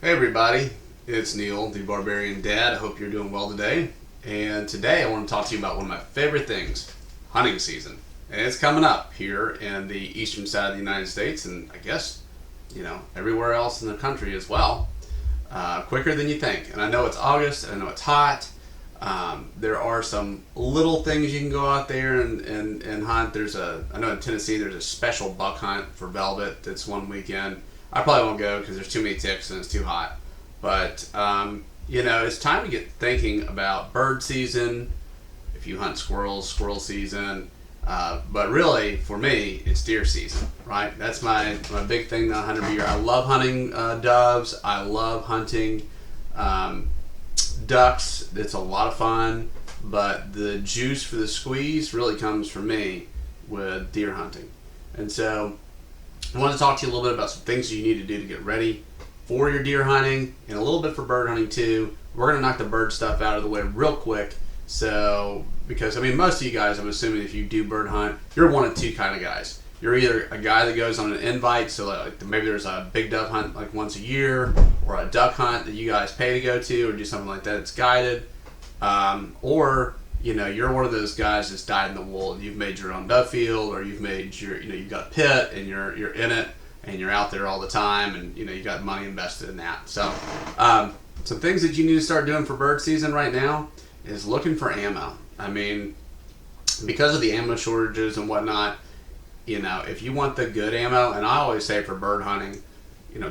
Hey everybody, it's Neil, the Barbarian Dad. I hope you're doing well today. And today I want to talk to you about one of my favorite things, hunting season. And it's coming up here in the eastern side of the United States, and I guess, everywhere else in the country as well. Quicker than you think. And I know it's August, and I know it's hot. There are some little things you can go out there and hunt. I know in Tennessee there's a special buck hunt for velvet that's one weekend. I probably won't go because there's too many ticks and it's too hot. But, it's time to get thinking about bird season. If you hunt squirrels, squirrel season. But really, for me, it's deer season, right? That's my big thing that I hunt every year. I love hunting doves. I love hunting ducks. It's a lot of fun. But the juice for the squeeze really comes for me with deer hunting. And so I want to talk to you a little bit about some things you need to do to get ready for your deer hunting and a little bit for bird hunting too. We're going to knock the bird stuff out of the way real quick. So, because most of you guys, I'm assuming if you do bird hunt, you're one of two kind of guys. You're either a guy that goes on an invite, so like maybe there's a big dove hunt like once a year, or a duck hunt that you guys pay to go to, or do something like that. It's guided, or you're one of those guys that's dyed in the wool. You've made your own dove field, or you've made you've got a pit and you're in it and you're out there all the time, and you got money invested in that. So, some things that you need to start doing for bird season right now is looking for ammo. Because of the ammo shortages and whatnot, if you want the good ammo, and I always say for bird hunting,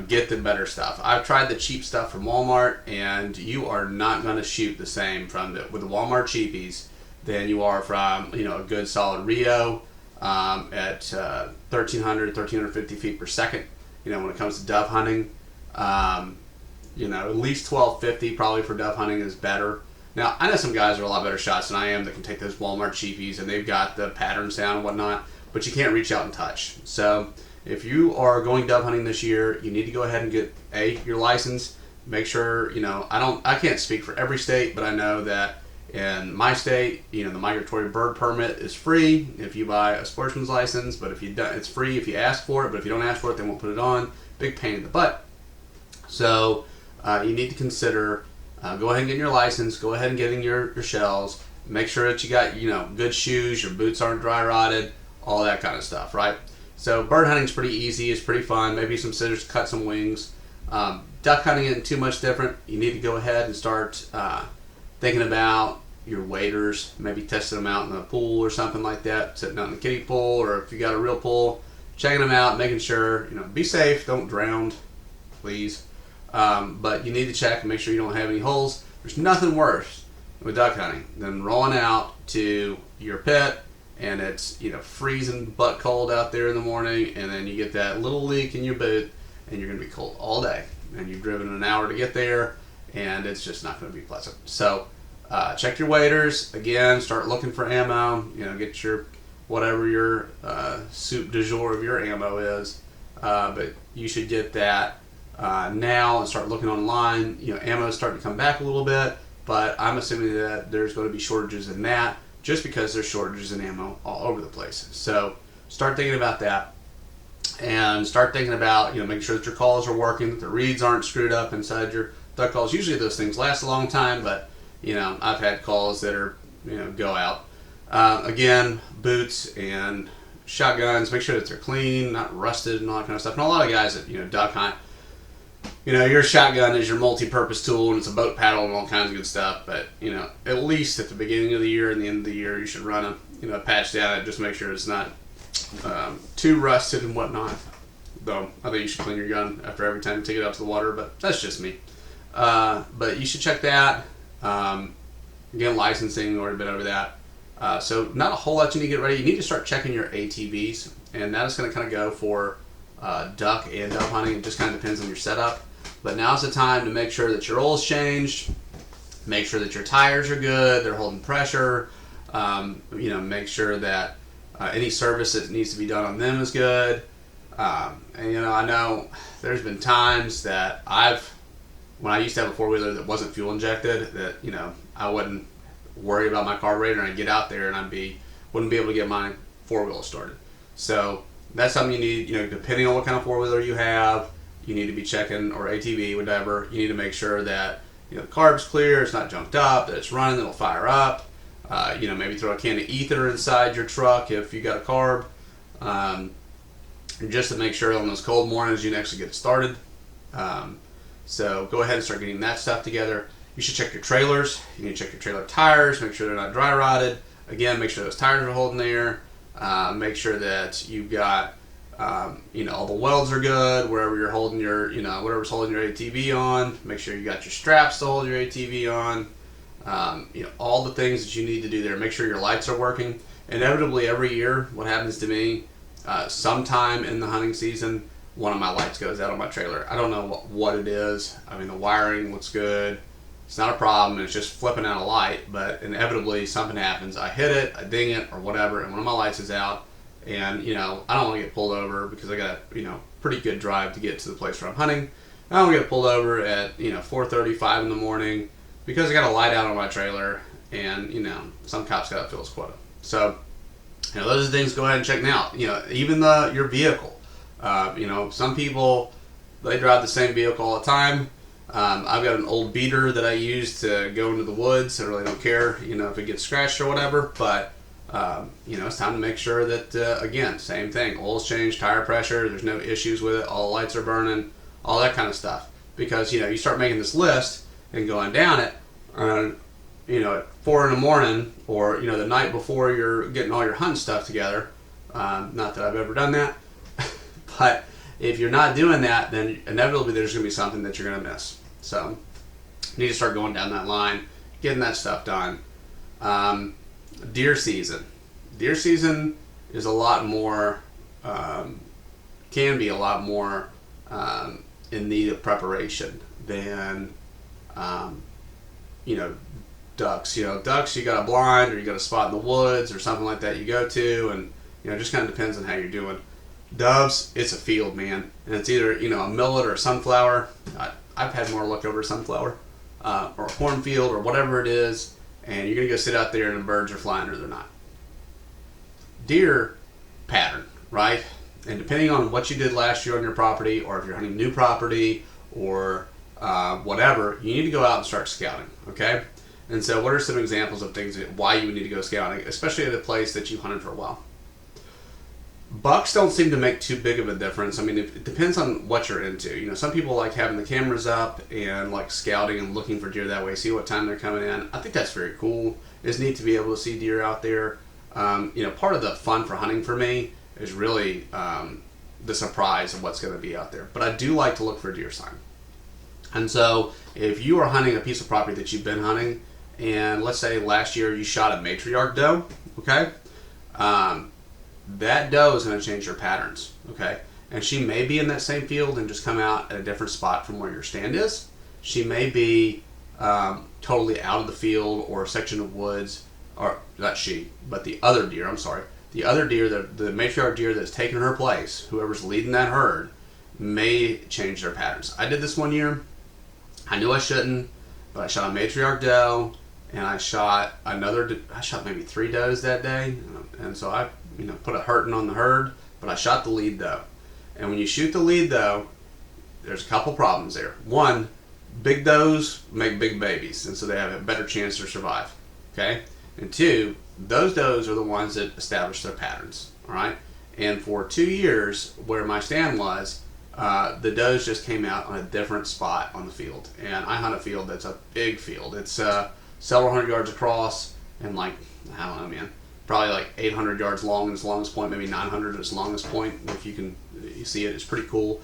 get the better stuff. I've tried the cheap stuff from Walmart, and you are not going to shoot the same with the Walmart cheapies than you are from, a good solid Rio at 1,350 feet per second. When it comes to dove hunting, at least 1,250 probably for dove hunting is better. Now, I know some guys are a lot better shots than I am that can take those Walmart cheapies, and they've got the pattern sound and whatnot, but you can't reach out and touch. So if you are going dove hunting this year, you need to go ahead and get your license. Make sure, I can't speak for every state, but I know that in my state, the migratory bird permit is free if you buy a sportsman's license, but if you don't, it's free if you ask for it, but if you don't ask for it, they won't put it on. Big pain in the butt. So you need to consider, go ahead and get your license, go ahead and get in your shells, make sure that you got, good shoes, your boots aren't dry rotted, all that kind of stuff, right? So bird hunting's pretty easy, it's pretty fun, maybe some scissors, cut some wings. Duck hunting isn't too much different. You need to go ahead and start thinking about your waders, maybe testing them out in the pool or something like that, sitting out in the kiddie pool, or if you got a real pool, checking them out, making sure, be safe, don't drown, please. But you need to check and make sure you don't have any holes. There's nothing worse with duck hunting than rolling out to your pit and it's freezing butt cold out there in the morning, and then you get that little leak in your boot and you're going to be cold all day, and you've driven an hour to get there and it's just not going to be pleasant. So check your waders again, start looking for ammo, get your whatever your soup du jour of your ammo is, but you should get that now and start looking online. Ammo is starting to come back a little bit, but I'm assuming that there's going to be shortages in that just because there's shortages in ammo all over the place. So start thinking about that, and start thinking about making sure that your calls are working, that the reeds aren't screwed up inside your duck calls. Usually those things last a long time, but I've had calls that are go out. Again, boots and shotguns, make sure that they're clean, not rusted and all that kind of stuff. And a lot of guys that duck hunt, your shotgun is your multi-purpose tool, and it's a boat paddle and all kinds of good stuff. But at least at the beginning of the year and the end of the year, you should run a patch down it, just make sure it's not too rusted and whatnot. Though I think you should clean your gun after every time you take it out to the water, but that's just me. But you should check that. Again, licensing, already been over that. So not a whole lot you need to get ready. You need to start checking your ATVs, and that is going to kind of go for duck and dove hunting. It just kind of depends on your setup. But now's the time to make sure that your oil's changed, make sure that your tires are good, they're holding pressure, make sure that any service that needs to be done on them is good. And I know there's been times that when I used to have a four-wheeler that wasn't fuel injected, that I wouldn't worry about my carburetor, and I'd get out there and wouldn't be able to get my four-wheeler started. So that's something you need, depending on what kind of four-wheeler you have, you need to be checking, or ATV, whatever. You need to make sure that the carb's clear, it's not junked up, that it's running, it'll fire up. Maybe throw a can of ether inside your truck if you got a carb, just to make sure on those cold mornings you can actually get it started. So go ahead and start getting that stuff together. You should check your trailers. You need to check your trailer tires, make sure they're not dry rotted. Again, make sure those tires are holding air. Make sure that you've got, all the welds are good, wherever you're holding your, whatever's holding your ATV on. Make sure you got your straps to hold your ATV on. All the things that you need to do there. Make sure your lights are working. Inevitably, every year, what happens to me, sometime in the hunting season, one of my lights goes out on my trailer. I don't know what it is. I mean, the wiring looks good. It's not a problem. It's just flipping out a light, but inevitably something happens. I hit it, I ding it, or whatever, and one of my lights is out. And, I don't want to get pulled over because I got a, pretty good drive to get to the place where I'm hunting. I don't get pulled over at, 4:30, 5 in the morning because I got a light out on my trailer, and, some cop's got to fill his quota. So, those are things go ahead and check now. Even your vehicle. Some people, they drive the same vehicle all the time. I've got an old beater that I use to go into the woods. I really don't care, if it gets scratched or whatever, but, it's time to make sure that, again, same thing. Oil's changed, tire pressure, there's no issues with it, all the lights are burning, all that kind of stuff. Because, you start making this list and going down it, at 4 in the morning, or, the night before you're getting all your hunting stuff together. Not that I've ever done that, but if you're not doing that, then inevitably there's going to be something that you're going to miss. So you need to start going down that line, getting that stuff done. Deer season. Deer season is a lot more, can be a lot more in need of preparation than, ducks. Ducks, you got a blind, or you got a spot in the woods or something like that you go to, and, it just kind of depends on how you're doing. Doves, it's a field, man. And it's either, a millet or a sunflower. I've had more luck over a sunflower, or a cornfield, or whatever it is, and you're going to go sit out there and the birds are flying or they're not. Deer pattern, right? And depending on what you did last year on your property, or if you're hunting new property, or whatever, you need to go out and start scouting, okay? And so what are some examples of things why you would need to go scouting, especially at a place that you hunted for a while? Bucks don't seem to make too big of a difference. I mean, it depends on what you're into. Some people like having the cameras up and like scouting and looking for deer that way, see what time they're coming in. I think that's very cool. It's neat to be able to see deer out there. Part of the fun for hunting for me is really the surprise of what's going to be out there. But I do like to look for a deer sign. And so if you are hunting a piece of property that you've been hunting, and let's say last year you shot a matriarch doe, okay? That doe is going to change your patterns, okay? And she may be in that same field and just come out at a different spot from where your stand is. She may be totally out of the field or a section of woods, or not she, but the other deer, I'm sorry. The other deer, the matriarch deer that's taking her place, whoever's leading that herd, may change their patterns. I did this one year. I knew I shouldn't, but I shot a matriarch doe, and I shot maybe 3 does that day, and so I put a hurting on the herd, but I shot the lead doe. And when you shoot the lead doe, there's a couple problems there. One, big does make big babies, and so they have a better chance to survive, okay? And two, those does are the ones that establish their patterns, all right? And for 2 years, where my stand was, the does just came out on a different spot on the field. And I hunt a field that's a big field. It's several hundred yards across, and I don't know, man, probably like 800 yards long in its longest point, maybe 900 at its longest point. If you see it, it's pretty cool.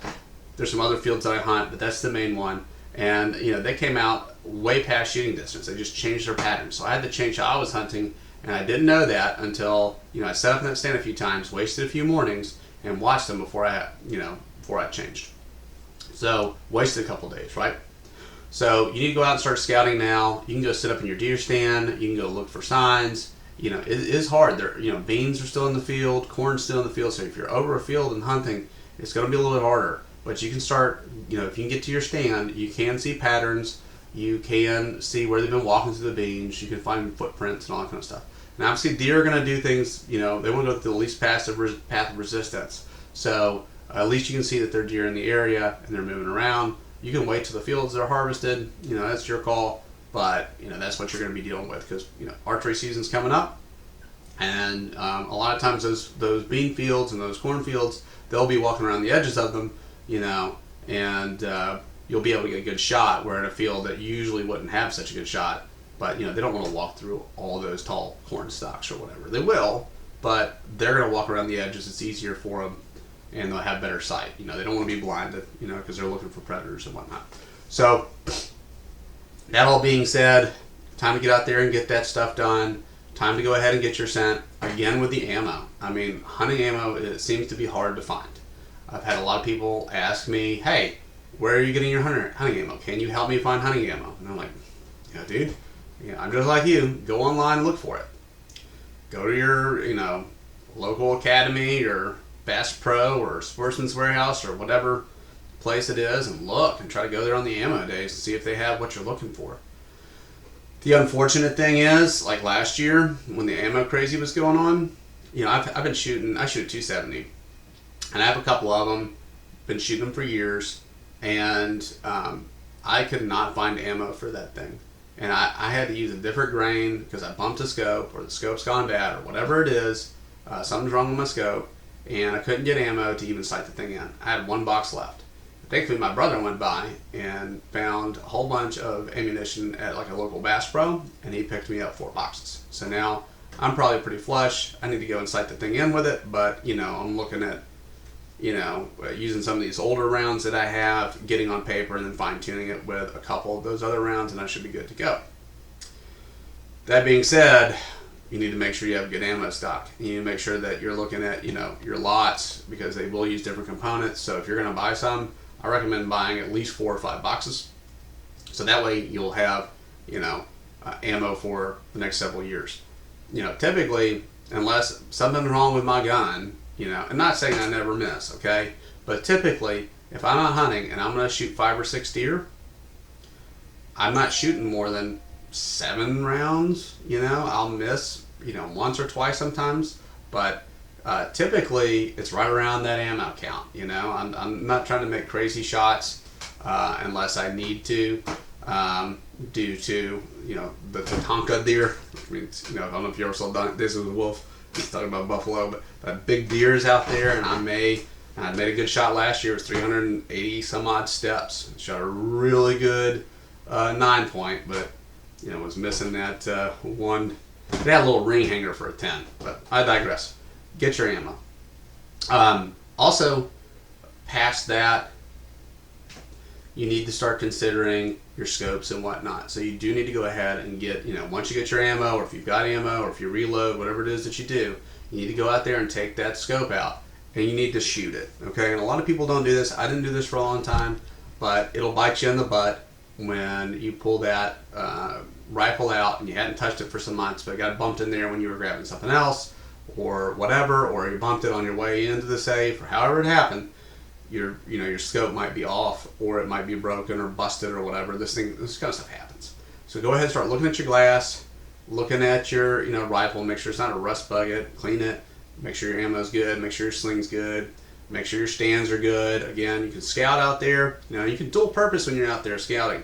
There's some other fields that I hunt, but that's the main one. And they came out way past shooting distance. They just changed their patterns. So I had to change how I was hunting, and I didn't know that until I set up in that stand a few times, wasted a few mornings, and watched them before I changed. So wasted a couple days, right? So you need to go out and start scouting now. You can go sit up in your deer stand. You can go look for signs. It is hard. Beans are still in the field, corn's still in the field. So if you're over a field and hunting, it's going to be a little bit harder. But you can start, if you can get to your stand, you can see patterns. You can see where they've been walking through the beans. You can find footprints and all that kind of stuff. Now, obviously, deer are going to do things, they want to go to the least path of resistance. So at least you can see that there are deer in the area and they're moving around. You can wait till the fields are harvested. That's your call, but that's what you're going to be dealing with, because archery season's coming up, and a lot of times those bean fields and those corn fields, they'll be walking around the edges of them, and you'll be able to get a good shot, where in a field that usually wouldn't have such a good shot. But they don't want to walk through all those tall corn stalks or whatever. They will, but they're going to walk around the edges. It's easier for them, and they'll have better sight. They don't want to be blinded, because they're looking for predators and whatnot. So that all being said, time to get out there and get that stuff done. Time to go ahead and get your scent. Again, with the ammo. I mean, hunting ammo, it seems to be hard to find. I've had a lot of people ask me, hey, where are you getting your hunting ammo? Can you help me find hunting ammo? And I'm like, dude, I'm just like you. Go online and look for it. Go to your, local academy or Bass Pro or Sportsman's Warehouse or whatever place it is, and look and try to go there on the ammo days and see if they have what you're looking for. The unfortunate thing is, like last year when the ammo crazy was going on, I've been shooting. I shoot a 270, and I have a couple of them. Been shooting them for years, and I could not find ammo for that thing. And I had to use a different grain because I bumped a scope, or the scope's gone bad, or whatever it is. Something's wrong with my scope, and I couldn't get ammo to even sight the thing in. I had one box left. Thankfully, my brother went by and found a whole bunch of ammunition at like a local Bass Pro, and he picked me up 4 boxes. So now I'm probably pretty flush. I need to go and sight the thing in with it, but I'm looking at using some of these older rounds that I have, getting on paper, and then fine-tuning it with a couple of those other rounds, and I should be good to go. That being said, you need to make sure you have good ammo stock. You need to make sure that you're looking at your lots, because they will use different components. So if you're going to buy some, I recommend buying at least 4 or 5 boxes, so that way you'll have ammo for the next several years. Typically, unless something's wrong with my gun, I'm not saying I never miss, okay? But typically, if I'm not hunting and I'm going to shoot 5 or 6 deer, I'm not shooting more than 7 rounds. I'll miss, once or twice sometimes, but typically it's right around that ammo count. I'm not trying to make crazy shots unless I need to, due to the Tonka deer. I mean, I don't know if you ever saw this with a wolf. He's talking about buffalo, but big deers out there, and I made a good shot last year. It was 380 some odd steps. Shot a really good 9-point, but was missing that one. It had a little ring hanger for a 10, but I digress. Get your ammo. Also, past that, you need to start considering your scopes and whatnot. So you do need to go ahead and get, once you get your ammo, or if you've got ammo, or if you reload, whatever it is that you do, you need to go out there and take that scope out, and you need to shoot it, okay? And a lot of people don't do this. I didn't do this for a long time, but it'll bite you in the butt when you pull that rifle out and you hadn't touched it for some months, but it got bumped in there when you were grabbing something else, or whatever, or you bumped it on your way into the safe, or however it happened. Your scope might be off, or it might be broken or busted or whatever. This kind of stuff happens. So go ahead and start looking at your glass, looking at your rifle, make sure it's not a rust bucket, clean it, make sure your ammo's good, make sure your sling's good, make sure your stands are good. Again, you can scout out there. You can dual purpose when you're out there scouting.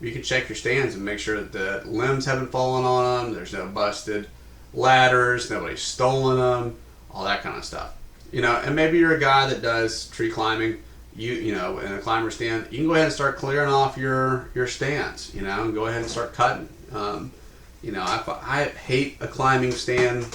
You can check your stands and make sure that the limbs haven't fallen on them, there's no busted ladders, nobody's stolen them, all that kind of stuff. And maybe you're a guy that does tree climbing, in a climber stand. You can go ahead and start clearing off your stands, and go ahead and start cutting. I hate a climbing stand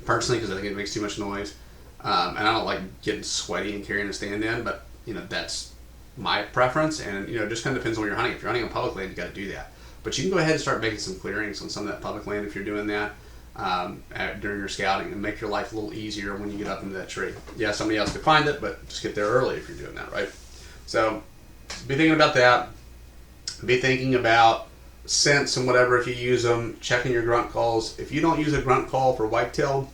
personally, because I think it makes too much noise, and I don't like getting sweaty and carrying a stand in. But that's my preference, and it just kind of depends on what you're hunting. If you're hunting on public land, you got to do that. But you can go ahead and start making some clearings on some of that public land if you're doing that. During your scouting, and make your life a little easier when you get up into that tree. Yeah, somebody else could find it, but just get there early if you're doing that, right? So be thinking about that. Be thinking about scents and whatever if you use them. Checking your grunt calls. If you don't use a grunt call for whitetail,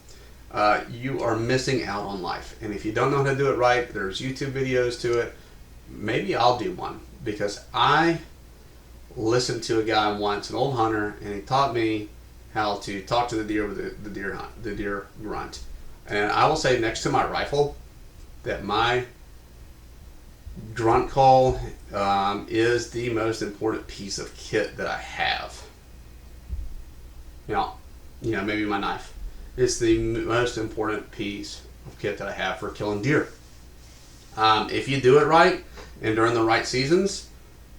you are missing out on life. And if you don't know how to do it right, there's YouTube videos to it. Maybe I'll do one, because I listened to a guy once, an old hunter, and he taught me how to talk to the deer with the deer grunt. And I will say, next to my rifle, that my grunt call is the most important piece of kit that I have. Now, maybe my knife. It's the most important piece of kit that I have for killing deer. If you do it right and during the right seasons,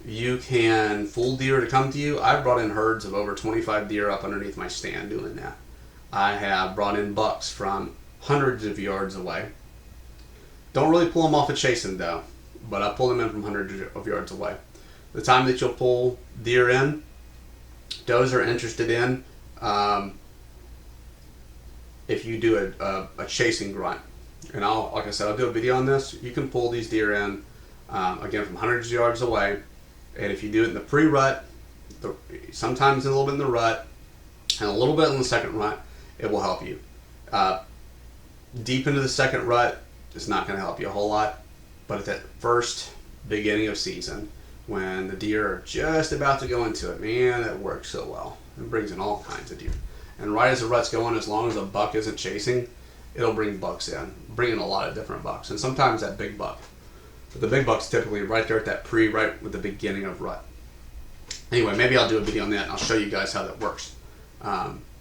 you can fool deer to come to you. I've brought in herds of over 25 deer up underneath my stand doing that. I have brought in bucks from hundreds of yards away. Don't really pull them off of chasing though, but I pull them in from hundreds of yards away. The time that you'll pull deer in, does are interested in if you do a chasing grunt. And like I said, I'll do a video on this. You can pull these deer in, again, from hundreds of yards away. And if you do it in the pre-rut, sometimes a little bit in the rut, and a little bit in the second rut, it will help you. Deep into the second rut, it's not going to help you a whole lot. But at that first beginning of season, when the deer are just about to go into it, man, it works so well. It brings in all kinds of deer. And right as the rut's going, as long as a buck isn't chasing, it'll bring bucks in. Bring in a lot of different bucks. And sometimes that big buck. But the big buck's typically right there at that right with the beginning of rut. Anyway, maybe I'll do a video on that and I'll show you guys how that works.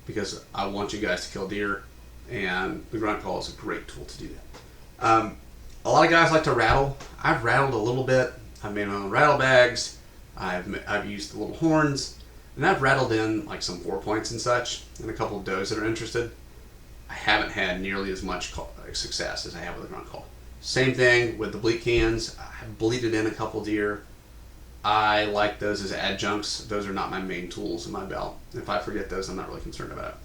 Because I want you guys to kill deer, and the grunt call is a great tool to do that. A lot of guys like to rattle. I've rattled a little bit. I've made my own rattle bags. I've used the little horns, and I've rattled in like some 4 points and such, and a couple of does that are interested. I haven't had nearly as much success as I have with the grunt call. Same thing with the bleat cans. I've bleated in a couple deer. I like those as adjuncts. Those are not my main tools in my belt. If I forget those, I'm not really concerned about it.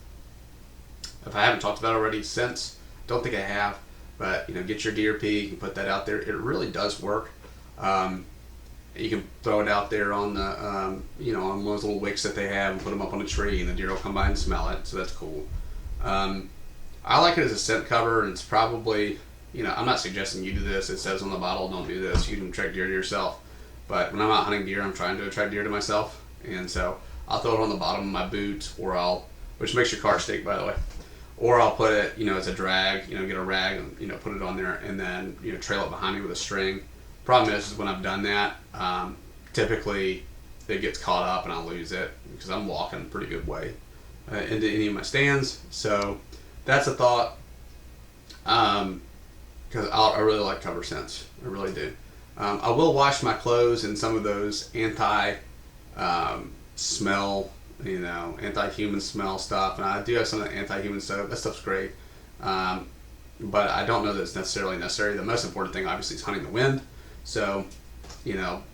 If I haven't talked about it already since, don't think I have, but get your deer pee, you can put that out there. It really does work. You can throw it out there on the, on one of those little wicks that they have and put them up on a tree, and the deer will come by and smell it, so that's cool. I like it as a scent cover, and it's probably, I'm not suggesting you do this. It says on the bottle, don't do this. You can attract deer to yourself. But when I'm out hunting deer, I'm trying to attract deer to myself. And so I'll throw it on the bottom of my boot, which makes your car stink, by the way. Or I'll put it, as a drag, get a rag and, put it on there, and then, trail it behind me with a string. Problem is when I've done that, typically it gets caught up and I'll lose it because I'm walking a pretty good way into any of my stands. So that's a thought. Because I really like cover scents. I really do. I will wash my clothes in some of those smell, anti-human smell stuff. And I do have some of the anti-human stuff. That stuff's great. But I don't know that it's necessarily necessary. The most important thing, obviously, is hunting the wind. So,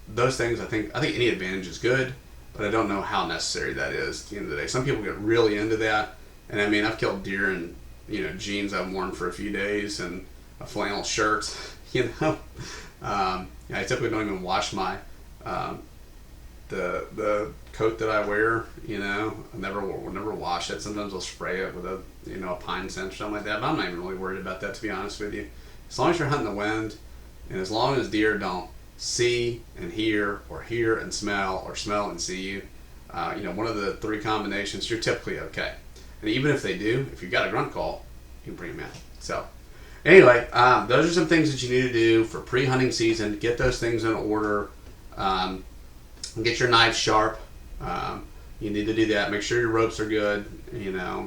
those things, I think any advantage is good, but I don't know how necessary that is at the end of the day. Some people get really into that. And I mean, I've killed deer in, jeans I've worn for a few days and a flannel shirt, I typically don't even wash my the coat that I wear. I never wash it. Sometimes I'll spray it with a pine scent or something like that. But I'm not even really worried about that, to be honest with you. As long as you're hunting the wind, and as long as deer don't see and hear and smell or smell and see you, one of the three combinations, you're typically okay. And even if they do, if you've got a grunt call, you can bring them in. So. Anyway, those are some things that you need to do for pre-hunting season. Get those things in order. Get your knives sharp. You need to do that. Make sure your ropes are good,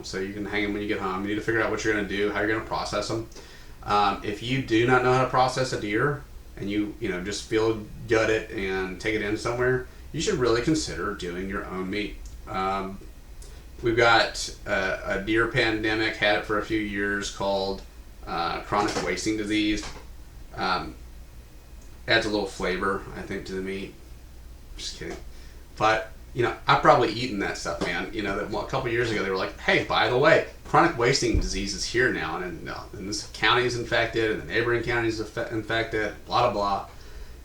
so you can hang them when you get home. You need to figure out what you're going to do, how you're going to process them. If you do not know how to process a deer and you just feel gut it and take it in somewhere, you should really consider doing your own meat. We've got a deer pandemic, had it for a few years, called chronic wasting disease. Adds a little flavor, I think, to the meat. Just kidding. But, I've probably eaten that stuff, man. That a couple years ago they were like, hey, by the way, chronic wasting disease is here now, and this county is infected, and the neighboring county is infected, blah, blah, blah.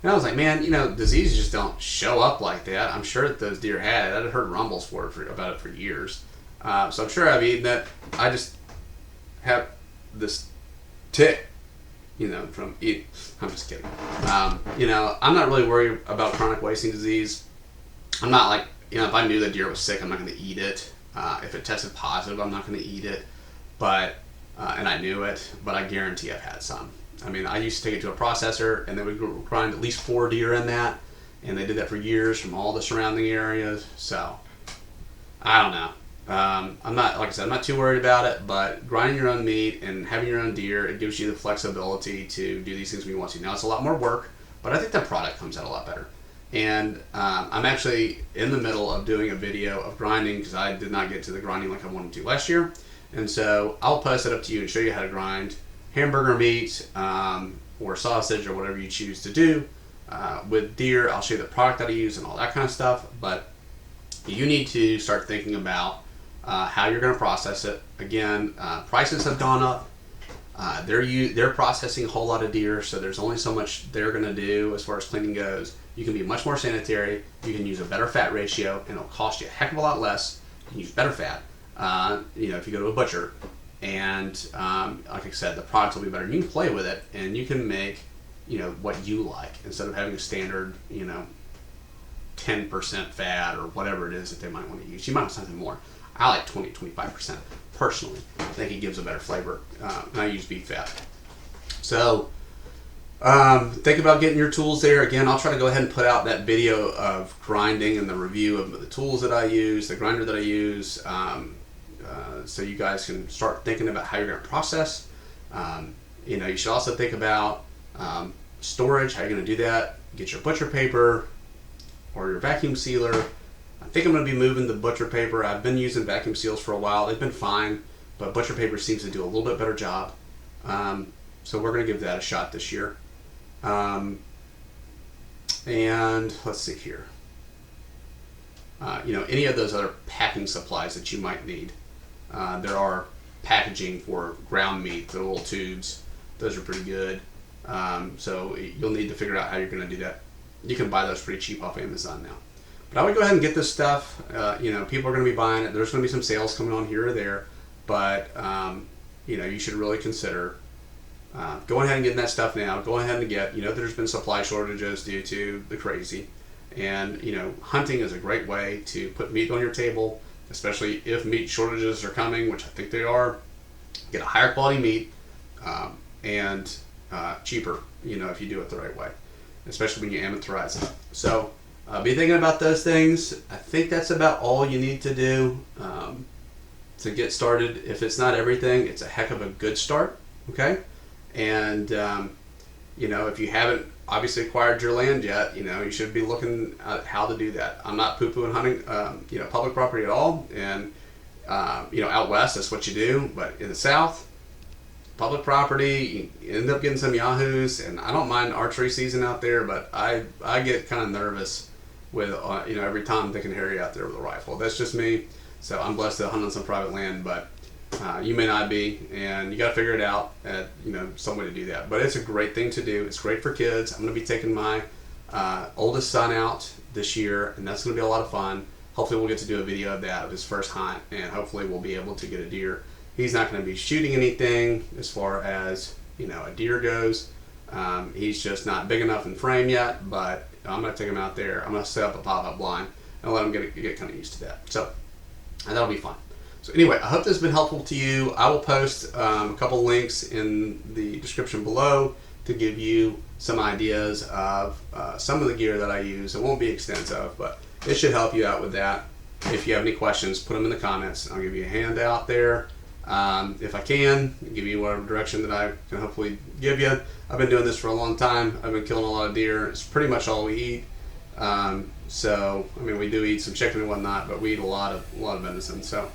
And I was like, man, diseases just don't show up like that. I'm sure that those deer had it. I'd heard rumbles about it for years. So I'm sure I've eaten it. I just have this tick, from eating. I'm just kidding. I'm not really worried about chronic wasting disease. I'm not like, if I knew the deer was sick, I'm not going to eat it. If it tested positive, I'm not going to eat it. But, and I knew it, but I guarantee I've had some. I mean, I used to take it to a processor, and they would grind at least 4 deer in that, and they did that for years from all the surrounding areas. So I don't know. I'm not, like I said, I'm not too worried about it, but grinding your own meat and having your own deer, it gives you the flexibility to do these things when you want to. Now, it's a lot more work, but I think the product comes out a lot better. And I'm actually in the middle of doing a video of grinding because I did not get to the grinding like I wanted to last year. And so I'll post it up to you and show you how to grind hamburger meat or sausage or whatever you choose to do. With deer, I'll show you the product that I use and all that kind of stuff. But you need to start thinking about how you're going to process it. Again, prices have gone up. They're processing a whole lot of deer, so there's only so much they're going to do as far as cleaning goes. You can be much more sanitary. You can use a better fat ratio, and it'll cost you a heck of a lot less. You can use better fat. If you go to a butcher, and like I said, the product will be better. You can play with it, and you can make what you like instead of having a standard 10% fat or whatever it is that they might want to use. You might want something more. I like 20-25% personally. I think it gives a better flavor. And I use beef fat. So think about getting your tools there. Again, I'll try to go ahead and put out that video of grinding and the review of the tools that I use, the grinder that I use, so you guys can start thinking about how you're going to process. You should also think about storage, how you're going to do that. Get your butcher paper or your vacuum sealer. I think I'm going to be moving the butcher paper. I've been using vacuum seals for a while. They've been fine, but butcher paper seems to do a little bit better job. So we're going to give that a shot this year. And let's see here. Any of those other packing supplies that you might need. There are packaging for ground meat, the little tubes. Those are pretty good. So you'll need to figure out how you're going to do that. You can buy those pretty cheap off Amazon now. But I would go ahead and get this stuff. People are going to be buying it. There's going to be some sales coming on here or there. But, you should really consider going ahead and getting that stuff now. Go ahead and get, there's been supply shortages due to the crazy. And, hunting is a great way to put meat on your table, especially if meat shortages are coming, which I think they are. Get a higher quality meat and cheaper, if you do it the right way, especially when you amateurize it. So be thinking about those things. I think that's about all you need to do to get started. If it's not everything, it's a heck of a good start, okay? And, if you haven't obviously acquired your land yet, you should be looking at how to do that. I'm not poo-pooing hunting, public property at all. And, out west, that's what you do. But in the south, public property, you end up getting some yahoos. And I don't mind archery season out there, but I get kind of nervous with, every time I'm thinking Harry out there with a rifle. That's just me. So I'm blessed to hunt on some private land, but you may not be, and you got to figure it out at some way to do that. But it's a great thing to do. It's great for kids. I'm going to be taking my oldest son out this year, and that's going to be a lot of fun. Hopefully we'll get to do a video of that, of his first hunt, and hopefully we'll be able to get a deer. He's not going to be shooting anything as far as a deer goes. He's just not big enough in frame yet, but I'm going to take him out there. I'm going to set up a pop-up blind and let him get kind of used to that. So and that'll be fun. So anyway, I hope this has been helpful to you. I will post a couple links in the description below to give you some ideas of some of the gear that I use. It won't be extensive, but it should help you out with that. If you have any questions, put them in the comments. I'll give you a handout there. If I can, give you whatever direction that I can hopefully give you. I've been doing this for a long time. I've been killing a lot of deer. It's pretty much all we eat. We do eat some chicken and whatnot, but we eat a lot of venison. So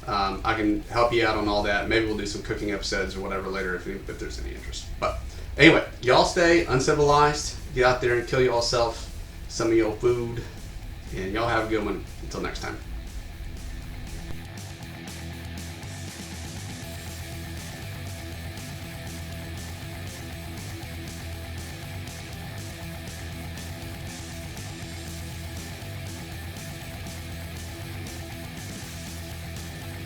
I can help you out on all that. Maybe we'll do some cooking episodes or whatever later if there's any interest. But anyway, y'all stay uncivilized. Get out there and kill yourself some of your food. And y'all have a good one. Until next time.